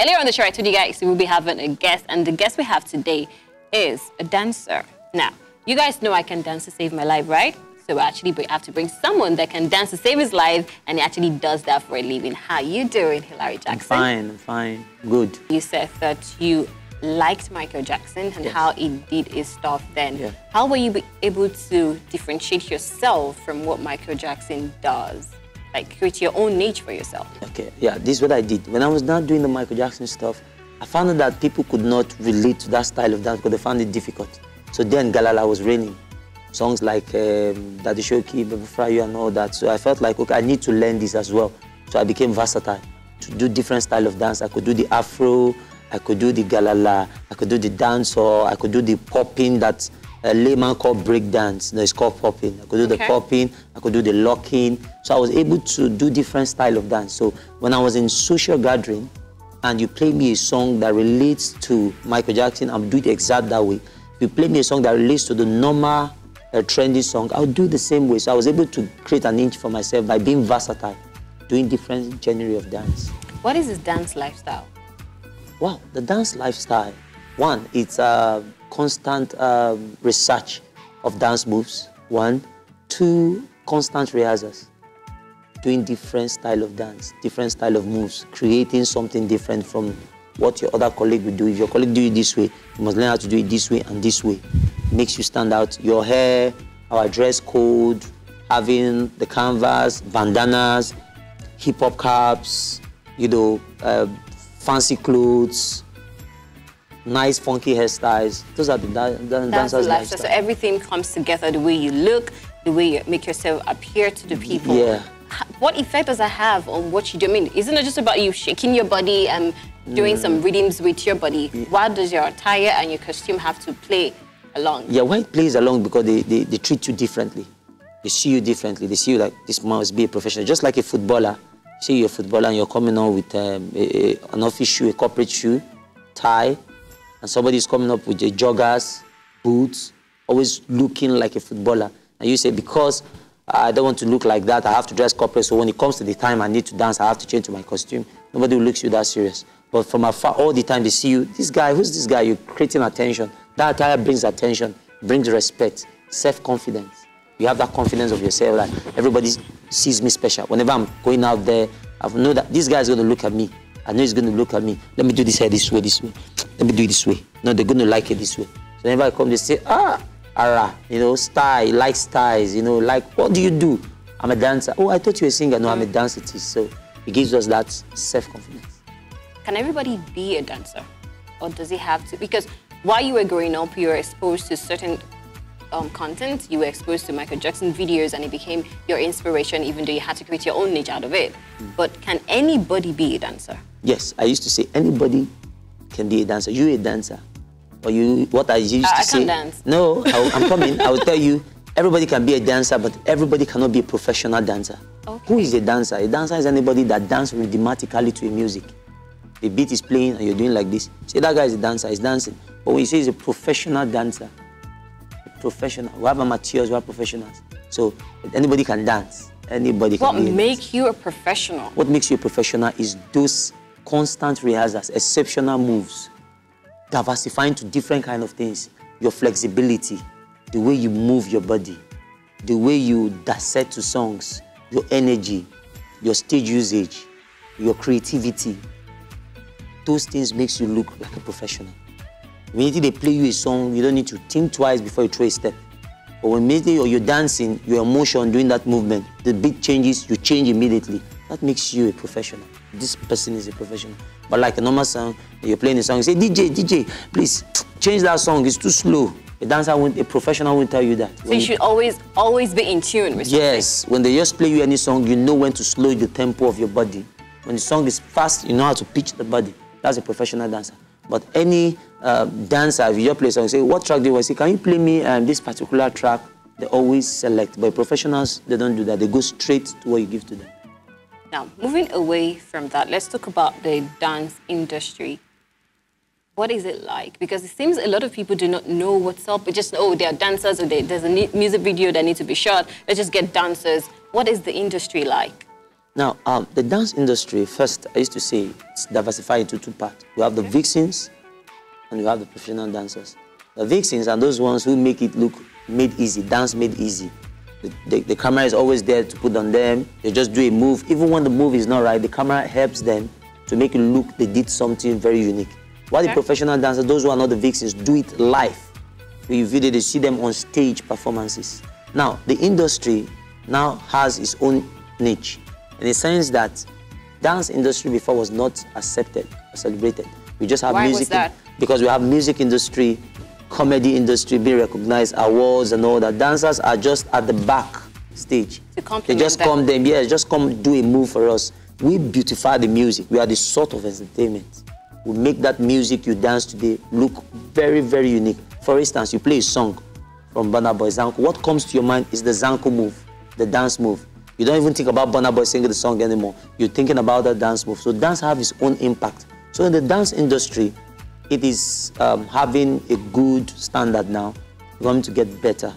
Earlier on the show, I told you guys we will be having a guest, and the guest we have today is a dancer. Now, you guys know I can dance to save my life, right? So I actually have to bring someone that can dance to save his life, and he actually does that for a living. How you doing, Hilary Jackson? I'm fine, good. You said that you liked Michael Jackson and how he did his stuff then. Yeah. How were you able to differentiate yourself from what Michael Jackson does? Like create your own niche for yourself? Okay, yeah, this is what I did. When I was not doing the Michael Jackson stuff, I found out that people could not relate to that style of dance because they found it difficult. So then Galala was raining. Songs like Daddy Shoki, Baby Frayo and all that. So I felt like, okay, I need to learn this as well. So I became versatile to do different style of dance. I could do the Afro, I could do the Galala, I could do the dancehall, I could do the popping that a layman called break dance. No, it's called popping. I could do the popping, I could do the locking. So I was able to do different style of dance. So when I was in social gathering and you play me a song that relates to Michael Jackson, I'll do it exact that way. If you play me a song that relates to the normal trendy song, I'll do the same way. So I was able to create an niche for myself by being versatile, doing different genre of dance. What is his dance lifestyle? Wow, the dance lifestyle. One, it's a constant research of dance moves. One. Two, constant rehearsals. Doing different style of dance, different style of moves, creating something different from what your other colleague will do. If your colleague do it this way, you must learn how to do it this way and this way. It makes you stand out. Your hair, our dress code, having the canvas, bandanas, hip-hop caps, you know, fancy clothes, nice funky hairstyles. Those are the dancers' lifestyle. So everything comes together, the way you look, the way you make yourself appear to the people. Yeah. What effect does that have on what you do? I mean, isn't it just about you shaking your body and doing some rhythms with your body? Why does your attire and your costume have to play along? Yeah, why it plays along? Because they treat you differently. They see you differently. They see you like, this must be a professional. Just like a footballer. See you're a footballer and you're coming on with an office shoe, a corporate shoe, tie, and somebody's coming up with a joggers, boots, always looking like a footballer. And you say, because I don't want to look like that, I have to dress corporate, so when it comes to the time I need to dance, I have to change to my costume. Nobody looks you that serious. But from afar, all the time they see you, this guy, who's this guy? You're creating attention. That attire brings attention, brings respect, self-confidence. You have that confidence of yourself, like everybody sees me special. Whenever I'm going out there, I know that this guy is going to look at me. I know he's going to look at me. Let me do this hair this way, this way. Let me do it this way. No, they're going to like it this way. So whenever I come, they say, Ara, you know, style, like styles, you know, like, what do you do? I'm a dancer. Oh, I thought you were a singer. No, I'm a dancer too. So it gives us that self-confidence. Can everybody be a dancer? Or does it have to? Because while you were growing up, you were exposed to certain content. You were exposed to Michael Jackson videos and it became your inspiration, even though you had to create your own niche out of it. But can anybody be a dancer? Yes, I used to say anybody can be a dancer. You're a dancer. Or you, what I used to say. I can't dance. No, I'm coming. I will tell you, everybody can be a dancer, but everybody cannot be a professional dancer. Okay. Who is a dancer? A dancer is anybody that dances rhythmically to a music. The beat is playing and you're doing like this. Say that guy is a dancer, he's dancing. But when you say he's a professional dancer, professional. We have amateurs, we have professionals. So anybody can dance. Anybody can. What makes you a professional? What makes you a professional is those constant rehearsals, exceptional moves, diversifying to different kind of things. Your flexibility, the way you move your body, the way you dissect to songs, your energy, your stage usage, your creativity. Those things makes you look like a professional. Immediately they play you a song, you don't need to think twice before you throw a step. But when immediately you're dancing, your emotion doing that movement, the beat changes, you change immediately. That makes you a professional. This person is a professional. But like a normal song, you're playing a song, you say, DJ, please change that song, it's too slow. A dancer, a professional won't tell you that. So you should always be in tune with something. Yes, when they just play you any song, you know when to slow the tempo of your body. When the song is fast, you know how to pitch the body. That's a professional dancer. But any dancer, if you just play a song, you say, what track do you want? Say, can you play me this particular track? They always select. But professionals, they don't do that. They go straight to what you give to them. Now, moving away from that, let's talk about the dance industry. What is it like? Because it seems a lot of people do not know what's up. They just know, oh, they are dancers, or there's a music video that needs to be shot. Let's just get dancers. What is the industry like? Now, the dance industry, first, I used to say, it's diversified into two parts. We have the vixens and we have the professional dancers. The vixens are those ones who make it look made easy, dance made easy. The camera is always there to put on them. They just do a move. Even when the move is not right, the camera helps them to make it look they did something very unique. While the professional dancers, those who are not the vixens, do it live. You video, they see them on stage performances. Now, the industry now has its own niche, in the sense that dance industry before was not accepted or celebrated. We just have Why music. was that? Because we have music industry, comedy industry being recognized, awards and all that. Dancers are just at the back stage. They just come there, just come do a move for us. We beautify the music. We are the sort of entertainment. We make that music you dance today look very, very unique. For instance, you play a song from Burna Boy, Zanku. What comes to your mind is the Zanku move, the dance move. You don't even think about Burna Boy singing the song anymore. You're thinking about that dance move. So dance has its own impact. So in the dance industry, it is having a good standard now. We're going to get better.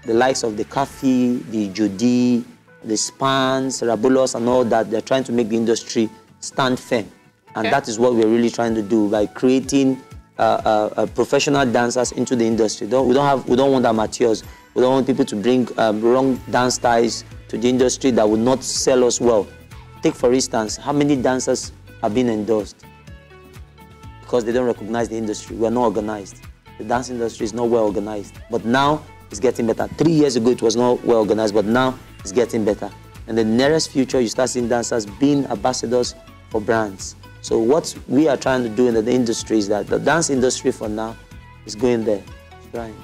The likes of the Kafi, the Jodi, the Spans, Rabulos and all that, they're trying to make the industry stand firm. And that is what we're really trying to do by creating professional dancers into the industry. We don't want amateurs. We don't want people to bring wrong dance styles to the industry that will not sell us well. Take, for instance, how many dancers have been endorsed because they don't recognize the industry. We are not organized. The dance industry is not well organized. But now it's getting better. 3 years ago, it was not well organized, but now it's getting better. In the nearest future, you start seeing dancers being ambassadors for brands. So what we are trying to do in the industry is that the dance industry for now is going there. It's trying.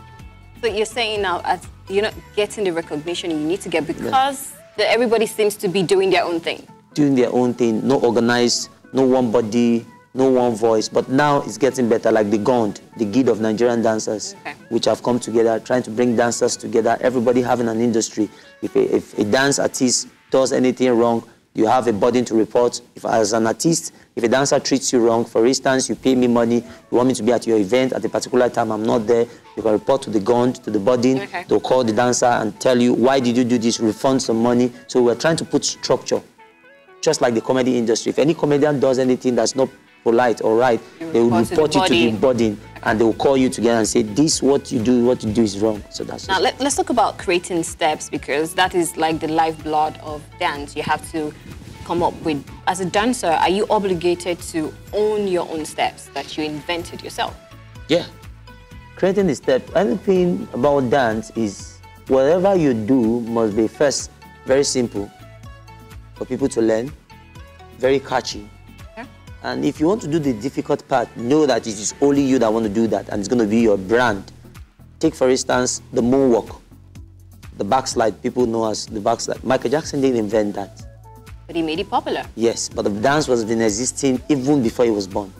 So you're saying now, as you're not getting the recognition you need to get because everybody seems to be doing their own thing. Doing their own thing, no organized, no one body, no one voice. But now it's getting better, like the GOND, the Guild of Nigerian Dancers, which have come together, trying to bring dancers together, everybody having an industry. If a dance artist does anything wrong, you have a body to report. If as an artist, if a dancer treats you wrong, for instance, you pay me money, you want me to be at your event at a particular time, I'm not there, you can report to the GOND, to the body, they'll call the dancer and tell you, why did you do this, refund some money. So we're trying to put structure, just like the comedy industry. If any comedian does anything that's not polite or right, they will report you to the body and they will call you together and say, this, what you do is wrong. So that's now let's talk about creating steps, because that is like the lifeblood of dance. You have to come up with, as a dancer, are you obligated to own your own steps that you invented yourself? Yeah. Creating the step, anything about dance is whatever you do must be first very simple for people to learn, very catchy. And if you want to do the difficult part, know that it is only you that want to do that, and it's going to be your brand. Take, for instance, the moonwalk, the backslide. People know as the backslide. Michael Jackson didn't invent that. But he made it popular. Yes, but the dance was been existing even before he was born.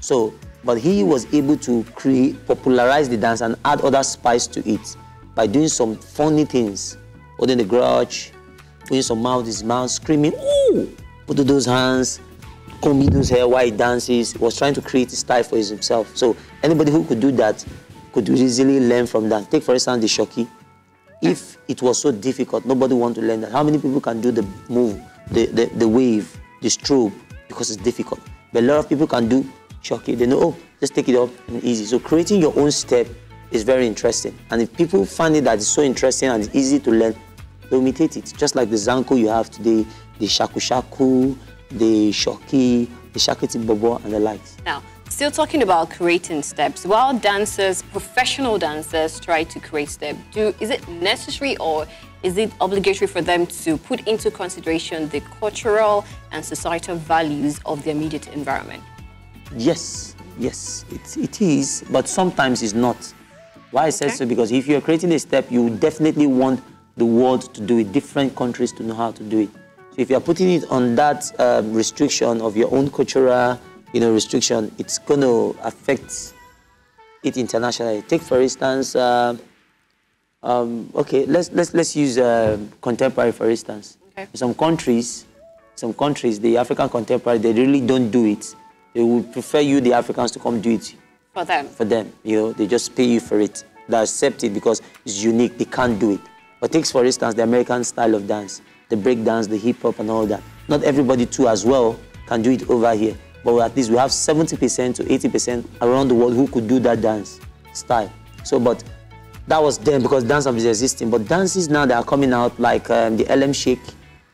So, but he was able to popularize the dance and add other spice to it by doing some funny things, holding the grudge, putting some mouth in his mouth, screaming, ooh, put those hands, combing those hair while he dances, was trying to create a style for himself. So anybody who could do that could easily learn from that. Take, for instance, the shoki. If it was so difficult, nobody wanted to learn that. How many people can do the move, the wave, the strobe, because it's difficult? But a lot of people can do shoki. They know, oh, just take it up and easy. So creating your own step is very interesting. And if people find it that it's so interesting and it's easy to learn, they'll imitate it. Just like the Zanku you have today, the Shaku Shaku, the Shoki, the Shakiti Bobo, and the likes. Now, still talking about creating steps, while dancers, professional dancers, try to create steps, is it necessary or is it obligatory for them to put into consideration the cultural and societal values of the immediate environment? Yes, it is, but sometimes it's not. Why I say so? Because if you're creating a step, you definitely want the world to do it, different countries to know how to do it. So if you're putting it on that restriction of your own cultural, restriction, it's going to affect it internationally. Take, for instance, okay, let's use contemporary, for instance. Okay. Some countries, the African contemporary, they really don't do it. They would prefer you, the Africans, to come do it. For them? For them, they just pay you for it. They accept it because it's unique, they can't do it. But take, for instance, the American style of dance, the break dance, the hip hop and all that. Not everybody too as well can do it over here. But at least we have 70% to 80% around the world who could do that dance style. So, but that was then because dance was existing. But dances now that are coming out like the LM Shake,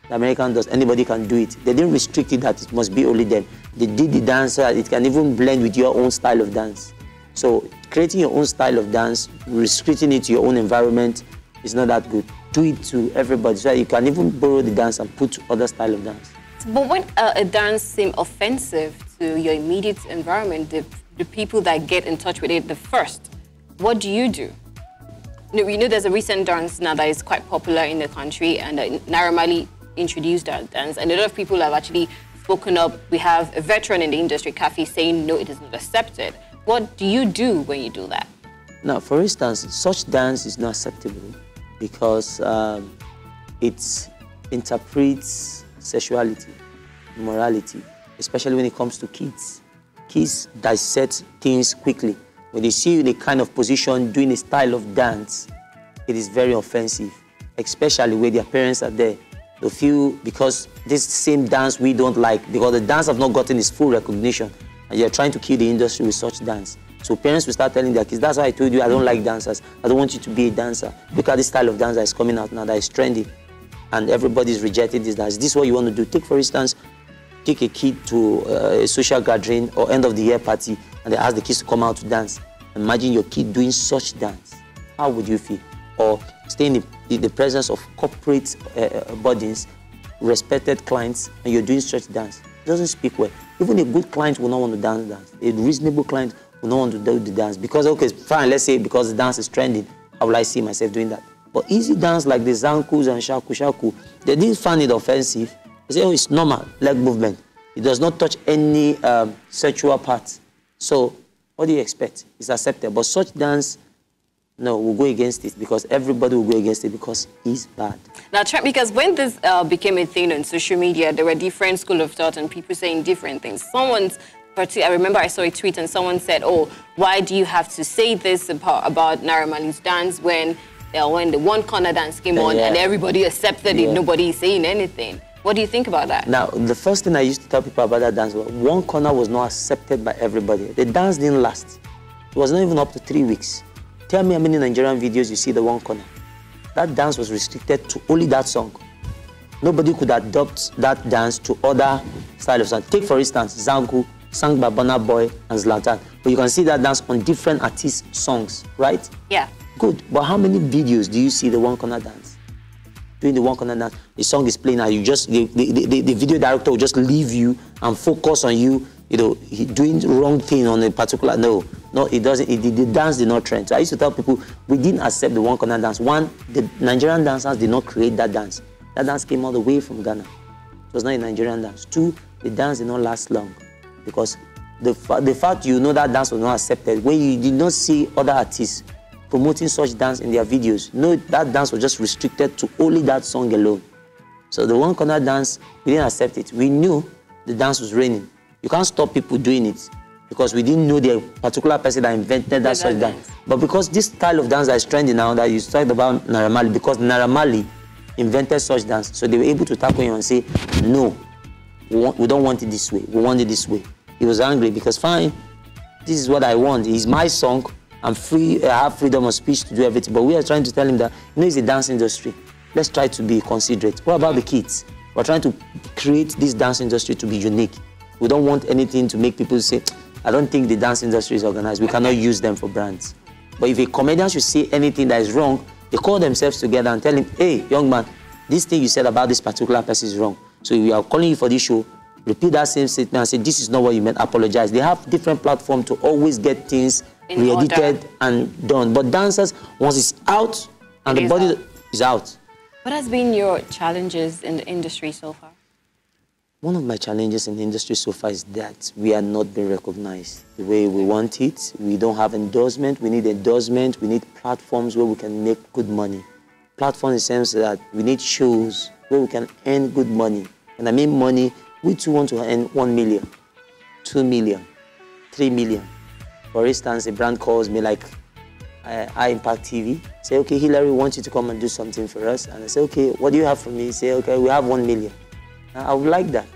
the American does, anybody can do it. They didn't restrict it that it must be only them. They did the dance so that it can even blend with your own style of dance. So creating your own style of dance, restricting it to your own environment is not that good. Do it to everybody so that you can even borrow the dance and put to other style of dance. But when a dance seems offensive to your immediate environment, the people that get in touch with it the first, what do? You know there's a recent dance now that is quite popular in the country, and Naira Marley introduced that dance, and a lot of people have actually spoken up. We have a veteran in the industry, Kafi, saying no, it is not accepted. What do you do when you do that? Now, for instance, such dance is not acceptable because it interprets sexuality, morality, especially when it comes to kids. Kids dissect things quickly. When they see you in a kind of position doing a style of dance, it is very offensive, especially where their parents are there. They feel because this same dance we don't like, because the dance have not gotten its full recognition, and you're trying to kill the industry with such dance. So parents will start telling their kids, that's why I told you I don't like dancers. I don't want you to be a dancer. Look at this style of dance that is coming out now, that is trendy. And everybody's rejecting this dance. Is this what you want to do? Take, for instance, take a kid to a social gathering or end of the year party, and they ask the kids to come out to dance. Imagine your kid doing such dance. How would you feel? Or stay in the presence of corporate bodies, respected clients, and you're doing such dance. It doesn't speak well. Even a good client will not want to dance. A reasonable client will not want to do the dance. Because, okay, fine, let's say because the dance is trending, how will I see myself doing that? But easy dance like the zankus and shaku, they didn't find it offensive. They say, oh, it's normal, leg movement. It does not touch any sexual parts. So, what do you expect? It's accepted. But such dance, no, we'll go against it because everybody will go against it because it's bad. Now, because when this became a thing on social media, there were different schools of thought and people saying different things. I remember I saw a tweet and someone said, oh, why do you have to say this about Naira Marley's dance when the One Corner dance came on and everybody accepted it, nobody is saying anything? What do you think about that? Now, the first thing I used to tell people about that dance was One Corner was not accepted by everybody. The dance didn't last. It was not even up to 3 weeks. Tell me how many Nigerian videos you see the One Corner. That dance was restricted to only that song. Nobody could adopt that dance to other styles of song. Take, for instance, Zanku, sung by Burna Boy and Zlatan. But you can see that dance on different artists' songs, right? Yeah. Good. But how many videos do you see the One Corner dance? Doing the One Corner dance, the song is playing and you just, the video director will just leave you and focus on you, doing the wrong thing on a particular, no, it doesn't, the dance did not trend. So I used to tell people, we didn't accept the One Corner dance. One, the Nigerian dancers did not create that dance. That dance came all the way from Ghana. It was not a Nigerian dance. Two, the dance did not last long because the fact that dance was not accepted, when you did not see other artists promoting such dance in their videos. No, that dance was just restricted to only that song alone. So the One Corner dance, we didn't accept it. We knew the dance was raining. You can't stop people doing it because we didn't know the particular person that invented that such dance. But because this style of dance that is trending now, that you talked about Naira Marley, because Naira Marley invented such dance, so they were able to tackle you and say, no, we don't want it this way. We want it this way. He was angry because, fine, this is what I want. It's my song. I'm free, I have freedom of speech to do everything. But we are trying to tell him that, it's the dance industry. Let's try to be considerate. What about the kids? We're trying to create this dance industry to be unique. We don't want anything to make people say, I don't think the dance industry is organized. We cannot use them for brands. But if a comedian should say anything that is wrong, they call themselves together and tell him, hey, young man, this thing you said about this particular person is wrong. So we are calling you for this show. Repeat that same statement and say, this is not what you meant. Apologize. They have different platforms to always get things re-edited and done. But dancers, once it's out and the body is out. What has been your challenges in the industry so far? One of my challenges in the industry so far is that we are not being recognized the way we want it. We don't have endorsement. We need endorsement. We need platforms where we can make good money. Platform in the sense that we need shows where we can earn good money. And I mean money, we too want to earn 1 million, 2 million, 3 million. For instance, a brand calls me like impact TV, say, okay, Hillary wants you to come and do something for us. And I say, okay, what do you have for me? Say, okay, we have 1 million. I would like that.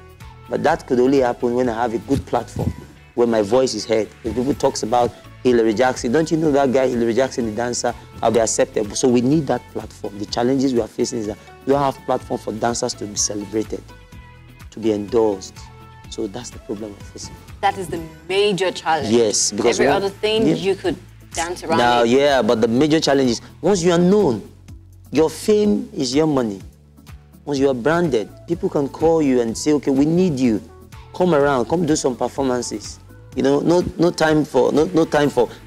But that could only happen when I have a good platform where my voice is heard. When people talk about Hillary Jackson, don't you know that guy, Hillary Jackson, the dancer, I'll be accepted. So we need that platform. The challenges we are facing is that we don't have platform for dancers to be celebrated, to be endorsed. So that's the problem we're facing. That is the major challenge. Yes, because every other thing you could dance around. Now, yeah, but the major challenge is once you are known, your fame is your money. Once you are branded, people can call you and say, okay, we need you. Come around, come do some performances. You know, no time for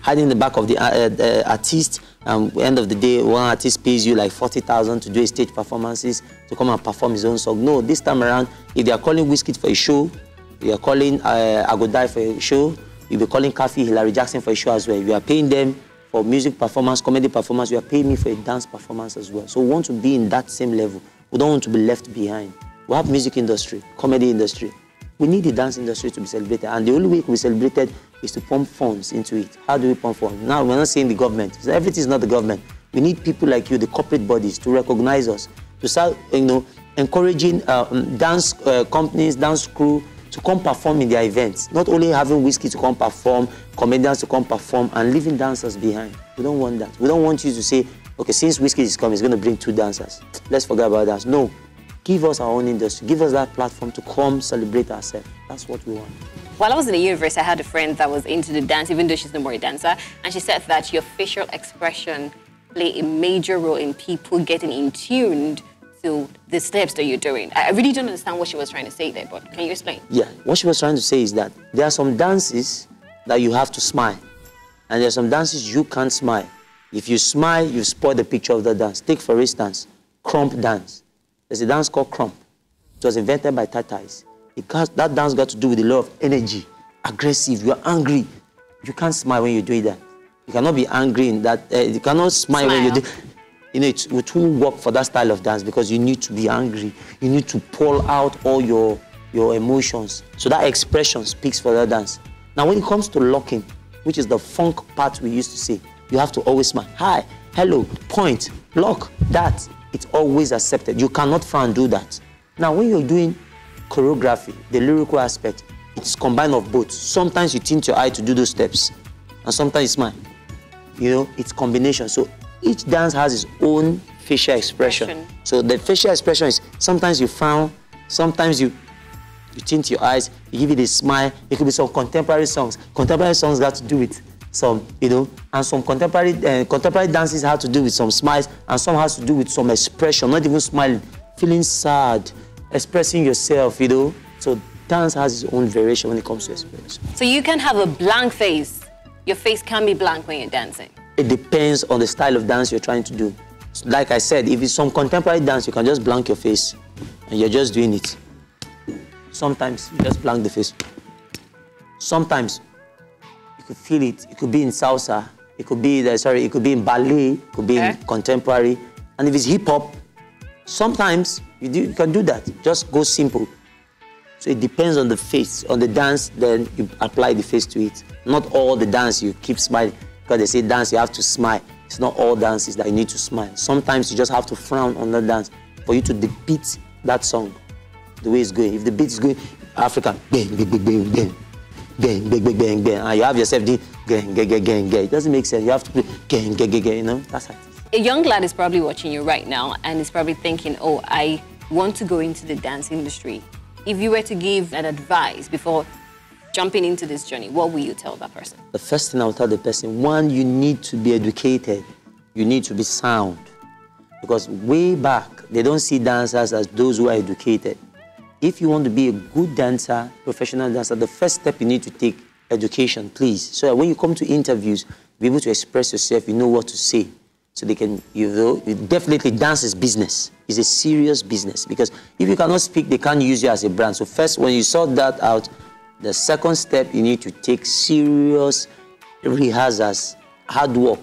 hiding in the back of the artist. End of the day, one artist pays you like 40,000 to do a stage performances to come and perform his own song. No, this time around, if they are calling Wizkid for a show, they are calling I Go Die for a show, you'll be calling Kafi, Hillary Jackson for a show as well. You are paying them for music performance, comedy performance. You are paying me for a dance performance as well. So we want to be in that same level. We don't want to be left behind. We have music industry, comedy industry. We need the dance industry to be celebrated. And the only way it can be celebrated is to pump funds into it. How do we pump funds? Now, we're not saying the government. Everything is not the government. We need people like you, the corporate bodies, to recognize us, to start, encouraging dance companies, dance crew, to come perform in their events. Not only having Wizkid to come perform, comedians to come perform, and leaving dancers behind. We don't want that. We don't want you to say, okay, since Wizkid is coming, he's going to bring 2 dancers. Let's forget about that. No. Give us our own industry. Give us that platform to come celebrate ourselves. That's what we want. While I was in the university, I had a friend that was into the dance, even though she's no more a dancer, and she said that your facial expression play a major role in people getting in tuned to the steps that you're doing. I really don't understand what she was trying to say there, but can you explain? Yeah, what she was trying to say is that there are some dances that you have to smile, and there are some dances you can't smile. If you smile, you spoil the picture of the dance. Take, for instance, crump dance. There's a dance called crump. It was invented by Tatais. That dance got to do with a lot of energy, aggressive. You are angry. You can't smile when you're doing that. You cannot be angry in that. You cannot smile when you're doing. It won't work for that style of dance because you need to be angry. You need to pull out all your emotions. So that expression speaks for that dance. Now, when it comes to locking, which is the funk part we used to say, you have to always smile. Hi, hello, point, lock, that. It's always accepted. You cannot frown and do that. Now, when you're doing choreography, the lyrical aspect, it's combined of both. Sometimes you tint your eye to do those steps, and sometimes you smile. It's combination. So each dance has its own facial expression. So the facial expression is sometimes you frown, sometimes you tint your eyes, you give it a smile. It could be some contemporary songs. Contemporary songs got to do with some, and some contemporary dances have to do with some smiles, and some has to do with some expression, not even smiling, feeling sad, expressing yourself, So dance has its own variation when it comes to expression. So you can have a blank face. Your face can be blank when you're dancing. It depends on the style of dance you're trying to do. Like I said, if it's some contemporary dance, you can just blank your face, and you're just doing it. Sometimes you just blank the face. Sometimes you could feel it. It could be in salsa. It could be it could be in ballet. It could be in contemporary. And if it's hip hop, sometimes you can do that. Just go simple. So it depends on the face, on the dance. Then you apply the face to it. Not all the dance you keep smiling because they say dance you have to smile. It's not all dances that you need to smile. Sometimes you just have to frown on the dance for you to beat that song the way it's going. If the beat is going African, bang, bang, bang, bang, bang. Gang, gang, gang, gang, gang. And you have yourself doing gang, gang, gang, gang, gang. It doesn't make sense. You have to play gang, gang, gang, gang, That's how it is. A young lad is probably watching you right now and is probably thinking, oh, I want to go into the dance industry. If you were to give an advice before jumping into this journey, what will you tell that person? The first thing I will tell the person, one, you need to be educated. You need to be sound. Because way back, they don't see dancers as those who are educated. If you want to be a good dancer, professional dancer, the first step you need to take, education, please. So that when you come to interviews, be able to express yourself, you know what to say. So they can, definitely dance is business. It's a serious business. Because if you cannot speak, they can't use you as a brand. So first, when you sort that out, the second step, you need to take serious rehearsals, hard work.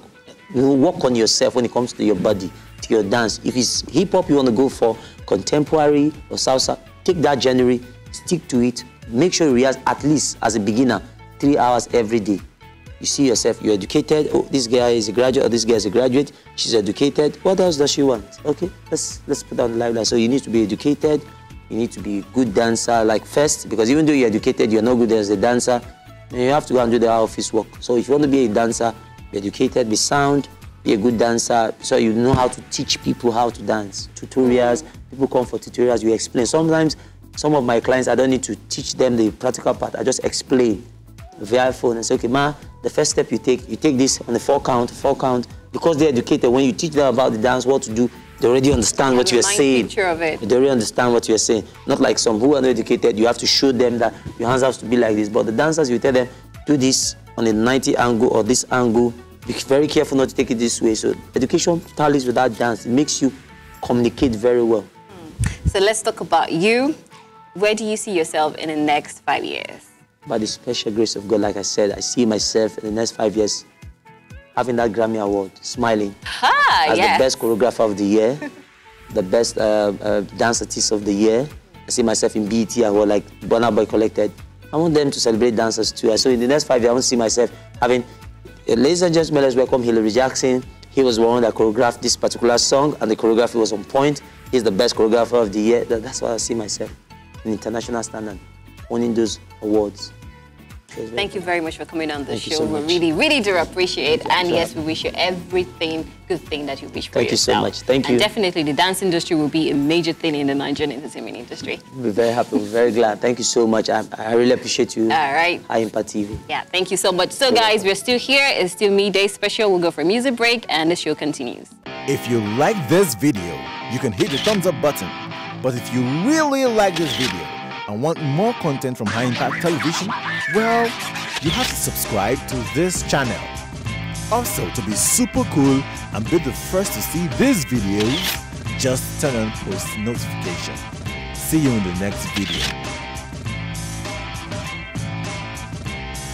Work on yourself when it comes to your body, to your dance. If it's hip-hop you want to go for, contemporary or salsa, take that genre, stick to it. Make sure you rehearse at least as a beginner 3 hours every day. You see yourself, you're educated. Oh, this guy is a graduate, or this guy is a graduate. She's educated. What else does she want? Okay, let's put down the lifeline. So you need to be educated. You need to be a good dancer, like first, because even though you're educated, you're not good as a dancer, you have to go and do the office work. So if you want to be a dancer, be educated, be sound, be a good dancer, so you know how to teach people how to dance. Tutorials, people come for tutorials, you explain. Sometimes, some of my clients, I don't need to teach them the practical part, I just explain via phone and say, okay, ma, the first step you take this on the 4 count, because they're educated, when you teach them about the dance, what to do, they already understand what you're saying. Picture of it. They already understand what you're saying. Not like some who are not educated, you have to show them that your hands have to be like this. But the dancers, you tell them, do this on a 90 angle or this angle. Be very careful not to take it this way. So education tallies with that dance. It makes you communicate very well. So let's talk about you. Where do you see yourself in the next 5 years? By the special grace of God, like I said, I see myself in the next 5 years having that Grammy Award, smiling. As the best choreographer of the year, the best dance artist of the year. I see myself in BET Award, like Burna Boy collected. I want them to celebrate dancers too. So in the next 5 years, I want to see myself having, ladies and gentlemen, let's welcome Hilary Jackson. He was the one that choreographed this particular song, and the choreography was on point. He's the best choreographer of the year. That's why I see myself in international standard, winning those awards. Thank you very much for coming on the show. So we really, really do appreciate it. And yes, we wish you everything good thing that you wish for yourself. Thank you so much. Thank you. And definitely the dance industry will be a major thing in the Nigerian entertainment industry. We're very happy. We're very glad. Thank you so much. I really appreciate you. All right. High Impact TV. Yeah, thank you so much. So guys, we're still here. It's still Me Day Special. We'll go for a music break and the show continues. If you like this video, you can hit the thumbs up button. But if you really like this video and want more content from High Impact Television, well, you have to subscribe to this channel. Also, to be super cool and be the first to see these videos, just turn on post notification. See you in the next video.